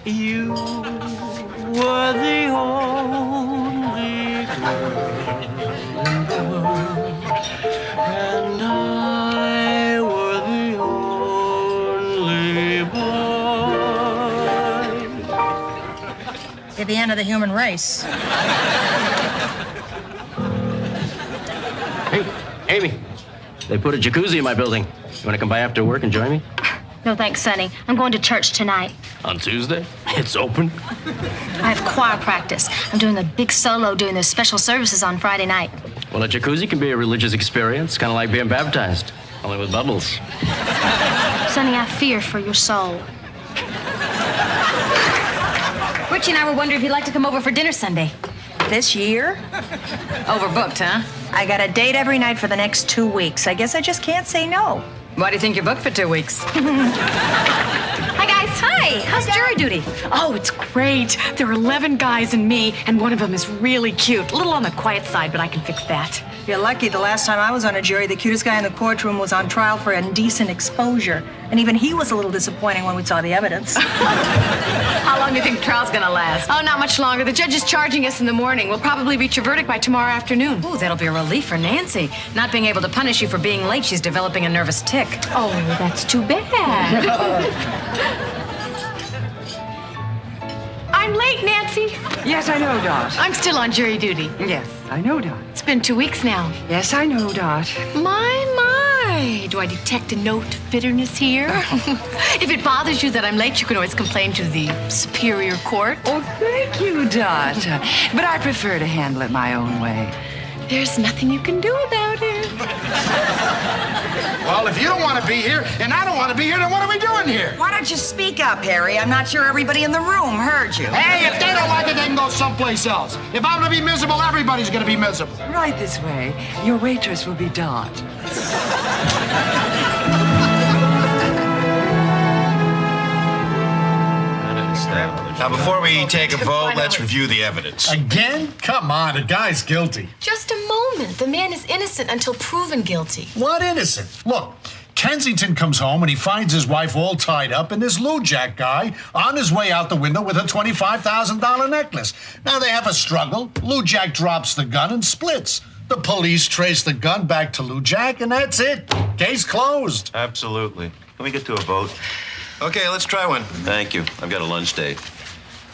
You were the only girl in the world, and I were the only boy. At the end of the human race. Hey, Amy, they put a jacuzzi in my building. You want to come by after work and join me? No, thanks, Sonny. I'm going to church tonight. On Tuesday? It's open. I have choir practice. I'm doing a big solo doing those special services on Friday night. Well, a jacuzzi can be a religious experience, kind of like being baptized, only with bubbles. Sonny, I fear for your soul. Richie and I were wondering if you'd like to come over for dinner Sunday. This year? Overbooked, huh? I got a date every night for the next 2 weeks. I guess I just can't say no. Why do you think you're booked for 2 weeks? Hi, guys. Hi, how's jury duty? Oh, it's great. There are 11 guys and me, and one of them is really cute. A little on the quiet side, but I can fix that. You're lucky. The last time I was on a jury, the cutest guy in the courtroom was on trial for indecent exposure. And even he was a little disappointing when we saw the evidence. How long do you think the trial's gonna last? Oh, not much longer. The judge is charging us in the morning. We'll probably reach a verdict by tomorrow afternoon. Ooh, that'll be a relief for Nancy. Not being able to punish you for being late, she's developing a nervous tick. Oh, that's too bad. I'm late, Nancy. Yes, I know, Dot. I'm still on jury duty. Yes, I know, Dot. It's been 2 weeks now. Yes, I know, Dot. My. Do I detect a note of bitterness here? If it bothers you that I'm late, you can always complain to the Superior Court. Oh, thank you, Dot. But I prefer to handle it my own way. There's nothing you can do about it. Well, if you don't want to be here and I don't want to be here, then what are we doing here? Why don't you speak up, Harry? I'm not sure everybody in the room heard you. Hey, if they don't like it, they can go someplace else. If I'm going to be miserable, everybody's going to be miserable. Right this way. Your waitress will be Dot. Now, before we take a vote, let's review the evidence. Again? Come on, the guy's guilty. Just a moment. The man is innocent until proven guilty. What innocent? Look, Kensington comes home and he finds his wife all tied up and this Lou Jack guy on his way out the window with a $25,000 necklace. Now they have a struggle. Lou Jack drops the gun and splits. The police trace the gun back to Lou Jack and that's it. Case closed. Absolutely. Can we get to a vote? Okay, let's try one. Thank you. I've got a lunch date.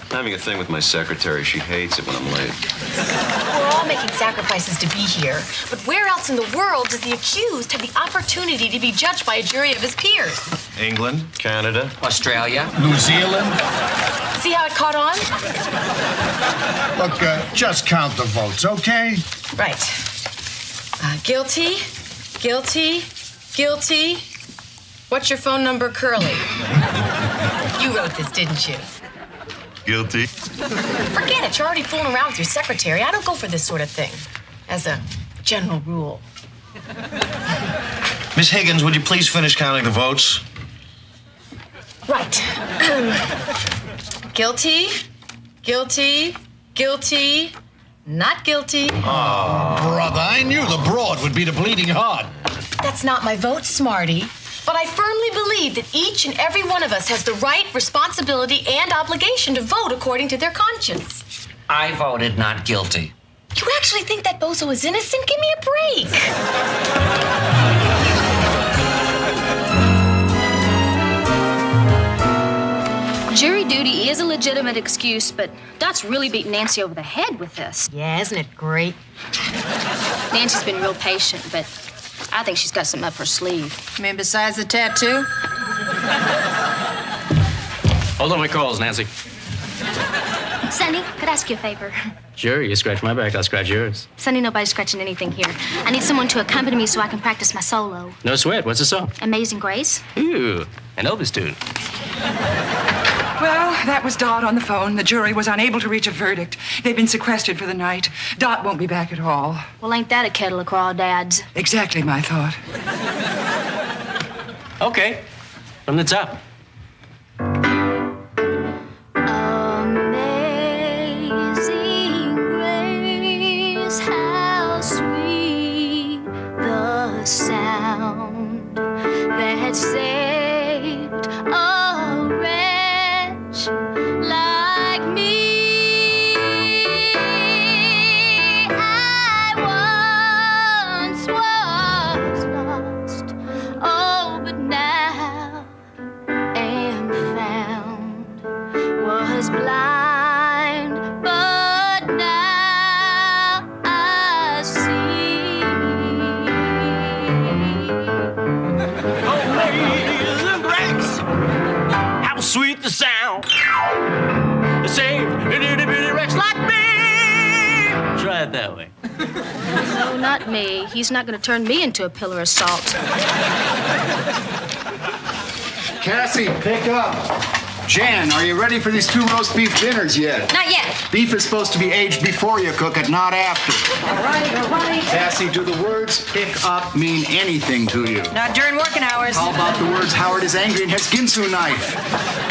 I'm having a thing with my secretary. She hates it when I'm late. We're all making sacrifices to be here. But where else in the world does the accused have the opportunity to be judged by a jury of his peers? England, Canada, Australia, New Zealand. See how it caught on? Look, just count the votes, okay? Right. Guilty, guilty, guilty. What's your phone number, Curly? You wrote this, didn't you? guilty. Forget it. You're already fooling around with your secretary. I don't go for this sort of thing, as a general rule. Miss Higgins, would you please finish counting the votes? Right. Guilty, guilty, guilty, not guilty. Oh, brother, I knew the broad would be the bleeding heart. That's not my vote, Smarty. But I firmly believe that each and every one of us has the right, responsibility, and obligation to vote according to their conscience. I voted not guilty. You actually think that bozo is innocent? Give me a break. Jury duty is a legitimate excuse, but Dot's really beating Nancy over the head with this. Yeah, isn't it great? Nancy's been real patient, but I think she's got something up her sleeve. You mean besides the tattoo? Hold on my calls, Nancy. Sonny, could I ask you a favor? Sure, you scratch my back, I'll scratch yours. Sonny, nobody's scratching anything here. I need someone to accompany me so I can practice my solo. No sweat, what's the song? Amazing Grace. Ooh, an Elvis tune. Well, that was Dot on the phone. The jury was unable to reach a verdict. They've been sequestered for the night. Dot won't be back at all. Well, ain't that a kettle of crawdads? Exactly my thought. Okay, from the top. Amazing grace, how sweet the sound that saved a wretch blind, but now I see. Amazing grace, how sweet the sound. Save an itty bitty wretch like me. Try it that way. No, not me. He's not going to turn me into a pillar of salt. Cassie, pick up. Jan, are you ready for these 2 roast beef dinners yet? Not yet. Beef is supposed to be aged before you cook it, not after. All right. Cassie, do the words pick up mean anything to you? Not during working hours. How about the words Howard is angry and has Ginsu knife?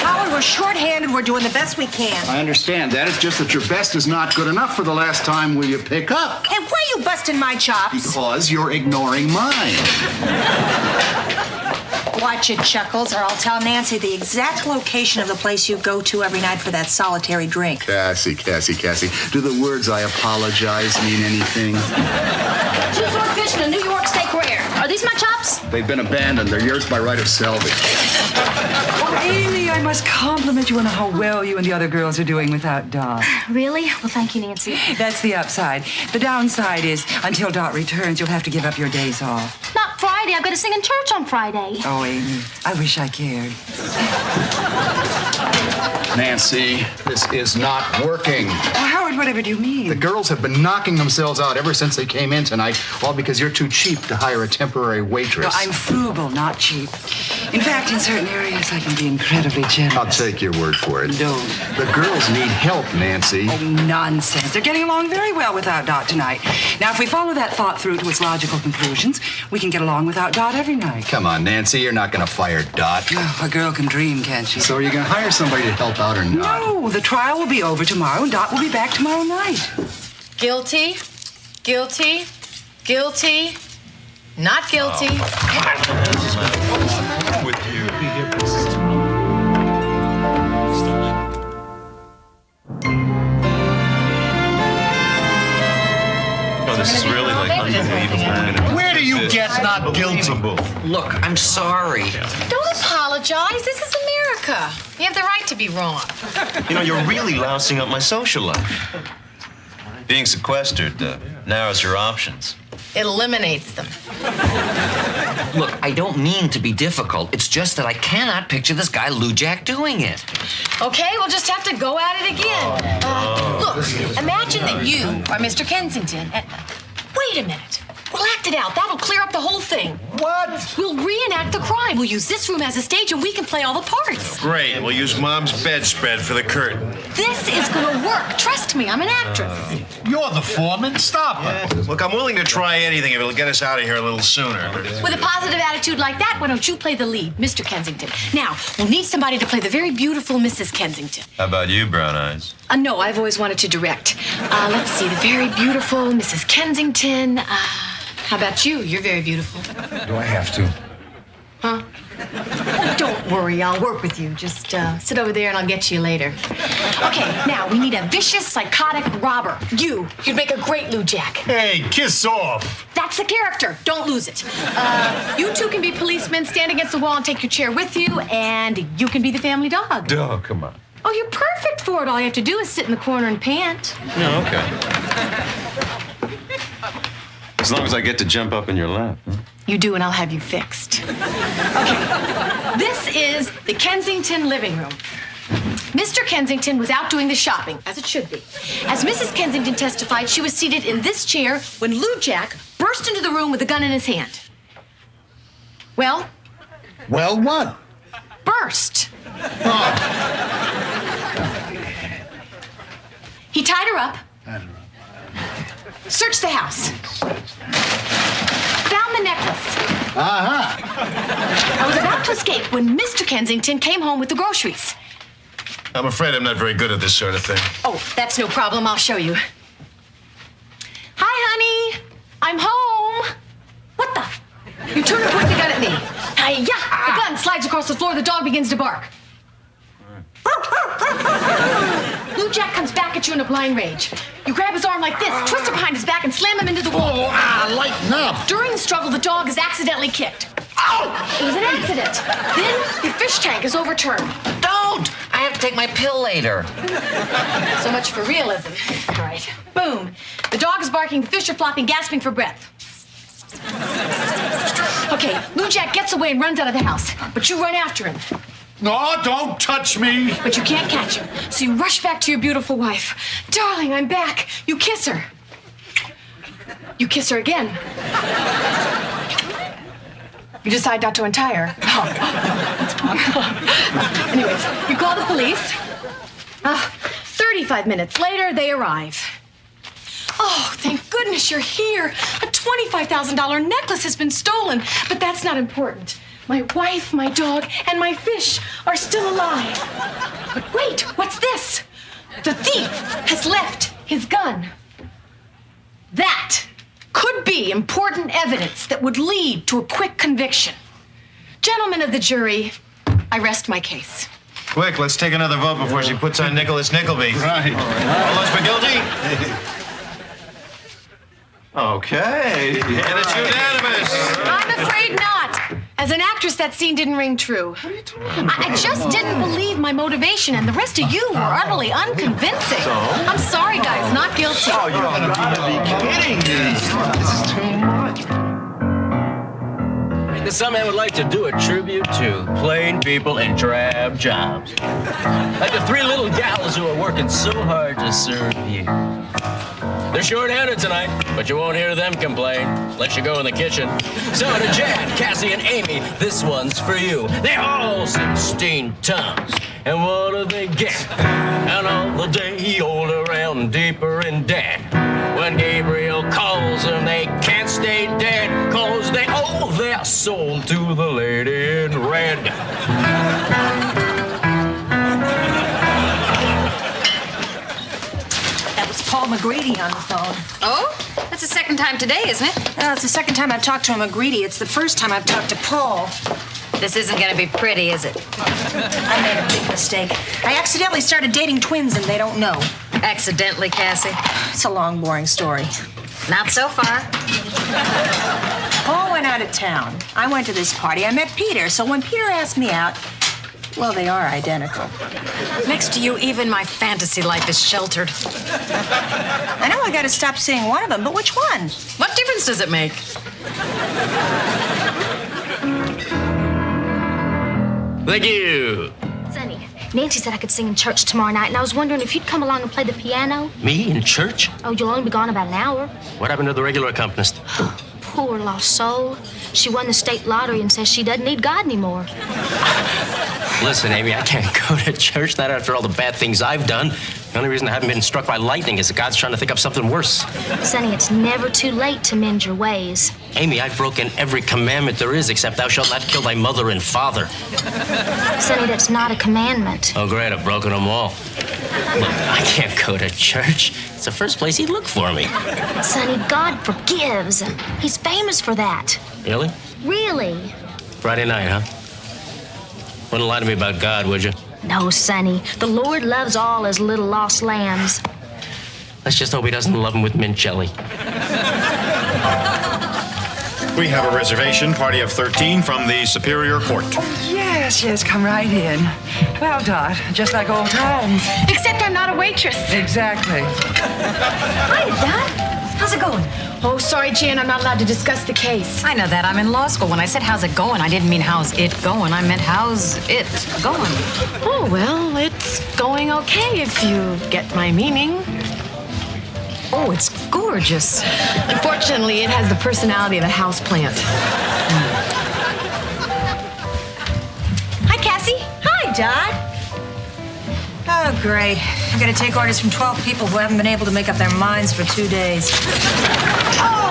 Howard, we're short-handed. We're doing the best we can. I understand that. It's just that your best is not good enough for the last time. Will you pick up? Hey, why are you busting my chops? Because you're ignoring mine. Watch it, Chuckles, or I'll tell Nancy the exact location of the place you go to every night for that solitary drink. Cassie. Do the words I apologize mean anything? 2 swordfish and a New York steak rare. Are these my chops? They've been abandoned. They're yours by right of salvage. Oh, Amy, I must compliment you on how well you and the other girls are doing without Dot. Really? Well, thank you, Nancy. That's the upside. The downside is, until Dot returns, you'll have to give up your days off. Not Friday. I've got to sing in church on Friday. Oh, Amy, I wish I cared. Nancy, this is not working. Oh, Howard, whatever do you mean? The girls have been knocking themselves out ever since they came in tonight, all because you're too cheap to hire a temporary waitress. No, I'm frugal, not cheap. In fact, in certain areas, I can be incredibly generous. I'll take your word for it. Don't. The girls need help, Nancy. Oh, nonsense. They're getting along very well without Dot tonight. Now, if we follow that thought through to its logical conclusions, we can get along without Dot every night. Come on, Nancy, you're not going to fire Dot. Oh, a girl can dream, can't she? So are you going to hire somebody to help out or not? No, the trial will be over tomorrow, and Dot will be back tomorrow night. Guilty, guilty, guilty, not guilty. With you. Oh, this is really like unbelievable. Where do you get not guilty? Look, I'm sorry. Don't apologize. This is America. You have the right to be wrong. You know, you're really lousing up my social life. Being sequestered narrows your options. It eliminates them. Look, I don't mean to be difficult. It's just that I cannot picture this guy Lou Jack doing it. Okay, we'll just have to go at it again. Look, imagine that you are Mr. Kensington. Wait a minute. We'll act it out. That'll clear up the whole thing. What? We'll reenact the crime. We'll use this room as a stage and we can play all the parts. Great. We'll use Mom's bedspread for the curtain. This is gonna work. Trust me, I'm an actress. You're the foreman. Stop her. Look, I'm willing to try anything if it'll get us out of here a little sooner. With a positive attitude like that, why don't you play the lead, Mr. Kensington? Now, we'll need somebody to play the very beautiful Mrs. Kensington. How about you, Brown Eyes? No, I've always wanted to direct. Let's see, the very beautiful Mrs. Kensington. How about you? You're very beautiful. Do I have to? Huh? Don't worry, I'll work with you. Just sit over there and I'll get you later. Okay, now we need a vicious, psychotic robber. You'd make a great Lou Jack. Hey, kiss off. That's the character. Don't lose it. You two can be policemen, stand against the wall and take your chair with you, and you can be the family dog. Oh, come on. Oh, you're perfect for it. All you have to do is sit in the corner and pant. No, okay. As long as I get to jump up in your lap. Huh? You do, and I'll have you fixed. Okay, this is the Kensington living room. Mr. Kensington was out doing the shopping, as it should be. As Mrs. Kensington testified, she was seated in this chair when Lou Jack burst into the room with a gun in his hand. Well? Well, what? Burst. He tied her up. Searched the house. Found the necklace. Uh-huh. I was about to escape when Mr. Kensington came home with the groceries. I'm afraid I'm not very good at this sort of thing. Oh, that's no problem. I'll show you. Hi, honey. I'm home. What the? You turn and point the gun at me. Hi-ya! The gun slides across the floor. The dog begins to bark. Lou Jack comes back at you in a blind rage. You grab his arm like this, twist it behind his back, and slam him into the wall. Lighten up. During the struggle, the dog is accidentally kicked. Ow! It was an accident. Then the fish tank is overturned. Don't! I have to take my pill later. So much for realism. All right. Boom. The dog is barking, the fish are flopping, gasping for breath. Okay, Lou Jack gets away and runs out of the house, but you run after him. No, don't touch me. But you can't catch him, so you rush back to your beautiful wife. Darling, I'm back. You kiss her. You kiss her again. You decide not to untie her. Oh, that's wrong. Anyways, you call the police. 35 minutes later, they arrive. Oh, thank goodness you're here. A $25,000 necklace has been stolen, but that's not important. My wife, my dog, and my fish are still alive. But wait, what's this? The thief has left his gun. That could be important evidence that would lead to a quick conviction. Gentlemen of the jury, I rest my case. Quick, let's take another vote before she puts on Nicholas Nickleby. Right. All those for guilty? Okay. And it's unanimous. I'm afraid not. As an actress, that scene didn't ring true. What are you talking about? I just didn't believe my motivation, and the rest of you were utterly unconvincing. So? I'm sorry, guys, not guilty. Oh, you gotta be kidding me. This is too much. Some man would like to do a tribute to plain people in drab jobs. Like the three little gals who are working so hard to serve you. They're short-handed tonight, but you won't hear them complain unless you go in the kitchen. So to Jan, Cassie, and Amy, this one's for you. They're all 16 tons. And what do they get? And all the day old around deeper in debt. When Gabriel calls them, they can't stay dead, 'cause they owe their soul to the lady in red. That was Paul McGrady on the phone. Oh? That's the second time today, isn't it? It's the second time I've talked to him, McGrady. It's the first time I've talked to Paul. This isn't gonna be pretty, is it? I made a big mistake. I accidentally started dating twins and they don't know. Accidentally, Cassie. It's a long, boring story. Not so far. Paul went out of town. I went to this party. I met Peter. So when Peter asked me out, well, they are identical. Next to you, even my fantasy life is sheltered. I know I gotta stop seeing one of them, but which one? What difference does it make? Thank you. Sonny, Nancy said I could sing in church tomorrow night, and I was wondering if you'd come along and play the piano. Me in church? Oh, you'll only be gone about an hour. What happened to the regular accompanist? Poor lost soul. She won the state lottery and says she doesn't need God anymore. Listen, Amy, I can't go to church, not after all the bad things I've done. The only reason I haven't been struck by lightning is that God's trying to think up something worse. Sonny, it's never too late to mend your ways. Amy, I've broken every commandment there is except thou shalt not kill thy mother and father. Sonny, that's not a commandment. Oh, great, I've broken them all. Look, I can't go to church. It's the first place he'd look for me. Sonny, God forgives. He's famous for that. Really? Really? Friday night, huh? Wouldn't lie to me about God, would you? No, Sonny. The Lord loves all his little lost lambs. Let's just hope he doesn't love them with mint jelly. We have a reservation, party of 13 from the Superior Court. Yes, come right in. Well, Dot, just like old times. Except I'm not a waitress. Exactly. Hi, Dad. How's it going? Oh, sorry, Jan, I'm not allowed to discuss the case. I know that. I'm in law school. When I said how's it going, I didn't mean how's it going. I meant how's it going. Oh, well, it's going okay if you get my meaning. Oh, it's gorgeous. Unfortunately, it has the personality of a houseplant. Hi, Cassie. Hi, Dot. Oh, great. I'm gonna take orders from 12 people who haven't been able to make up their minds for 2 days.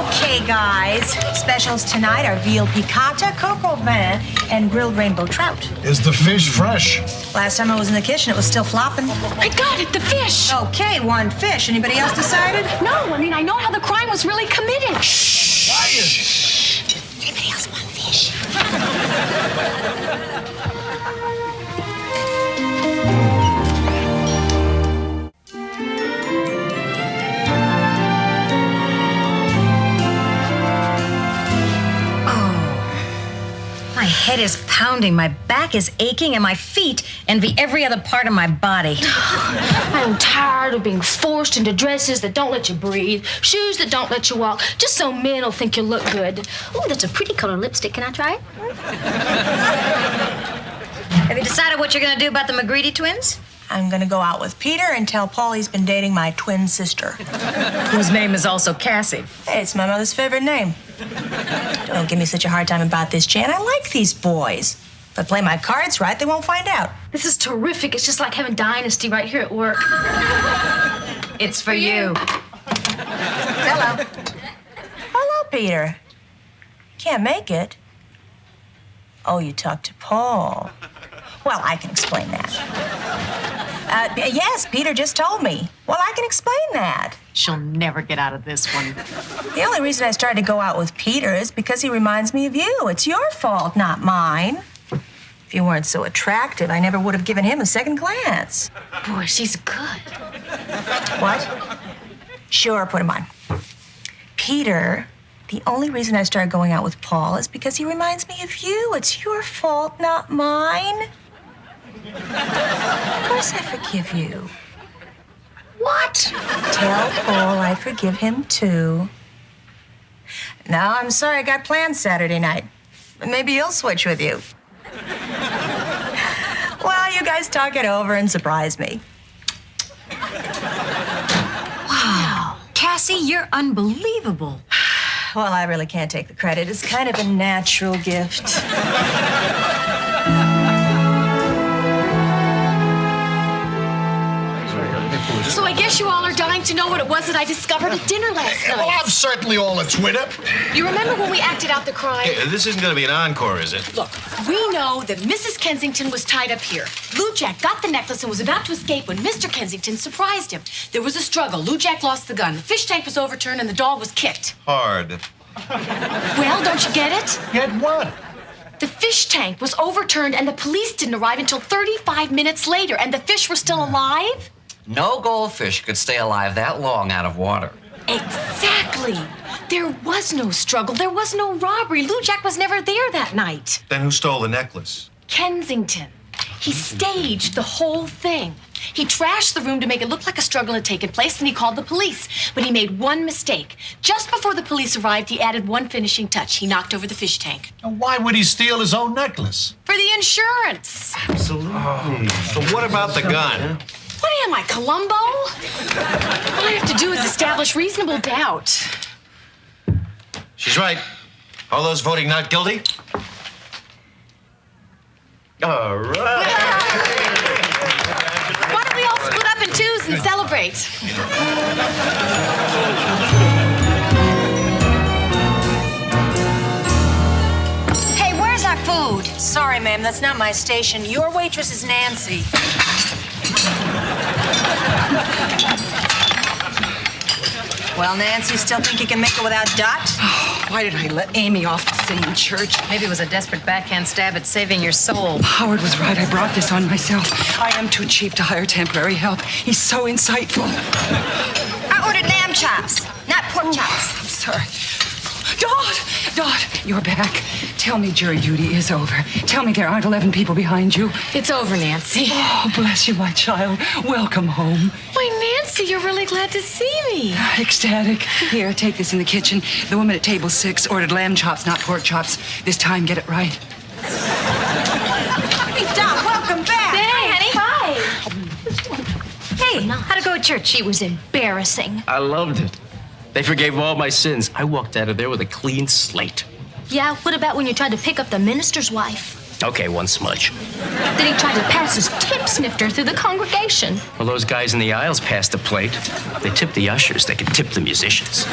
Okay, guys. Specials tonight are veal piccata, coq au vin, and grilled rainbow trout. Is the fish fresh? Last time I was in the kitchen, it was still flopping. I got it, the fish. Okay, one fish. Anybody else decided? No, I mean, I know how the crime was really committed. Shh. Anybody else want fish? My head head is pounding, my back is aching, and my feet envy every other part of my body. I'm tired of being forced into dresses that don't let you breathe, shoes that don't let you walk, just so men will think you look good. Ooh, that's a pretty color lipstick. Can I try it? Have you decided what you're going to do about the McGreedy twins? I'm going to go out with Peter and tell Paul he's been dating my twin sister. Whose name is also Cassie. Hey, it's my mother's favorite name. Don't give me such a hard time about this, Jan. I like these boys. If I play my cards right, they won't find out. This is terrific. It's just like having Dynasty right here at work. It's for you. Hello. Hello, Peter. Can't make it. Oh, you talked to Paul. Well, I can explain that. Yes, Peter just told me. Well, I can explain that. She'll never get out of this one. The only reason I started to go out with Peter is because he reminds me of you. It's your fault, not mine. If you weren't so attractive, I never would have given him a second glance. Boy, she's good. What? Sure, put him on. Peter, the only reason I started going out with Paul is because he reminds me of you. It's your fault, not mine. Of course I forgive you. What? Tell Paul I forgive him, too. No, I'm sorry, I got plans Saturday night. Maybe he'll switch with you. Well, you guys talk it over and surprise me. Wow. Cassie, you're unbelievable. Well, I really can't take the credit. It's kind of a natural gift. So I guess you all are dying to know what it was that I discovered at dinner last night. Well, I'm certainly all a Twitter. You remember when we acted out the crime? Hey, this isn't going to be an encore, is it? Look, we know that Mrs. Kensington was tied up here. Lou Jack got the necklace and was about to escape when Mr. Kensington surprised him. There was a struggle. Lou Jack lost the gun. The fish tank was overturned and the dog was kicked. Hard. Well, don't you get it? Get what? The fish tank was overturned and the police didn't arrive until 35 minutes later, and the fish were still alive? No goldfish could stay alive that long out of water. Exactly. There was no struggle. There was no robbery. Lou Jack was never there that night. Then who stole the necklace? Kensington. He staged the whole thing. He trashed the room to make it look like a struggle had taken place, and he called the police. But he made one mistake. Just before the police arrived, he added one finishing touch. He knocked over the fish tank. And why would he steal his own necklace? For the insurance. Absolutely. So what about the gun? What am I, Columbo? All I have to do is establish reasonable doubt. She's right. All those voting not guilty? All right. Why don't we all split up in twos and celebrate? Hey, where's our food? Sorry, ma'am, that's not my station. Your waitress is Nancy. Well, Nancy, still think you can make it without Dot? Why did I let Amy off to sing in church? Maybe it was a desperate backhand stab at saving your soul. Howard was right. I brought this on myself. I am too cheap to hire temporary help. He's so insightful. I ordered lamb chops, not pork chops. I'm sorry. Dot, you're back. Tell me jury duty is over. Tell me there aren't 11 people behind you. It's over, Nancy. Oh, bless you, my child. Welcome home. Why, Nancy, you're really glad to see me. Ecstatic. Here, take this in the kitchen. The woman at table 6 ordered lamb chops, not pork chops. This time, get it right. Hey, Dot, welcome back. Hey, honey. Hi. Hey, how'd it go at church? It was embarrassing. I loved it. They forgave all my sins. I walked out of there with a clean slate. Yeah, what about when you tried to pick up the minister's wife? Okay, one smudge. Then he tried to pass his tip snifter through the congregation. Well, those guys in the aisles passed the plate. They tipped the ushers. They could tip the musicians.